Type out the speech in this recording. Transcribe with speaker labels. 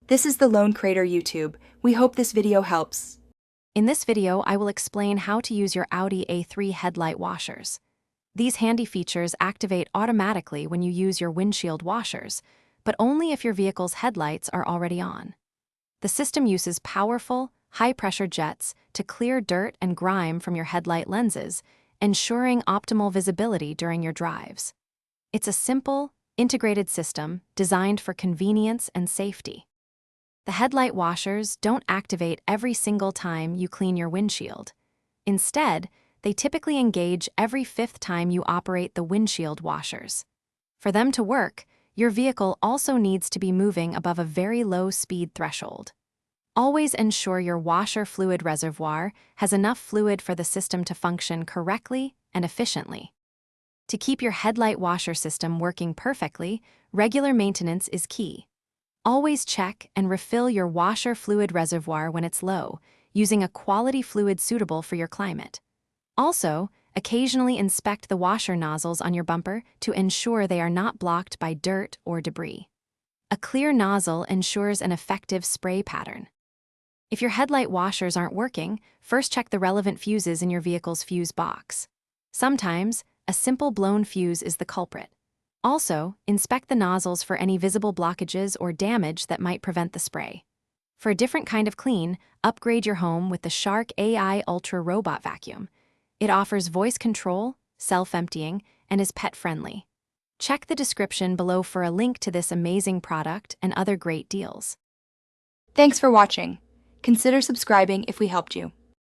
Speaker 1: This is the Lone Crater YouTube. We hope this video helps.
Speaker 2: In this video, I will explain how to use your Audi A3 headlight washers. These handy features activate automatically when you use your windshield washers, but only if your vehicle's headlights are already on. The system uses powerful, high-pressure jets to clear dirt and grime from your headlight lenses, ensuring optimal visibility during your drives. It's a simple, integrated system designed for convenience and safety. The headlight washers don't activate every single time you clean your windshield. Instead, they typically engage every 5th time you operate the windshield washers. For them to work, your vehicle also needs to be moving above a very low speed threshold. Always ensure your washer fluid reservoir has enough fluid for the system to function correctly and efficiently. To keep your headlight washer system working perfectly, regular maintenance is key. Always check and refill your washer fluid reservoir when it's low, using a quality fluid suitable for your climate. Also, occasionally inspect the washer nozzles on your bumper to ensure they are not blocked by dirt or debris. A clear nozzle ensures an effective spray pattern. If your headlight washers aren't working, first check the relevant fuses in your vehicle's fuse box. Sometimes, a simple blown fuse is the culprit. Also, inspect the nozzles for any visible blockages or damage that might prevent the spray. For a different kind of clean, upgrade your home with the Shark AI Ultra Robot Vacuum. It offers voice control, self-emptying, and is pet-friendly. Check the description below for a link to this amazing product and other great deals.
Speaker 1: Thanks for watching. Consider subscribing if we helped you.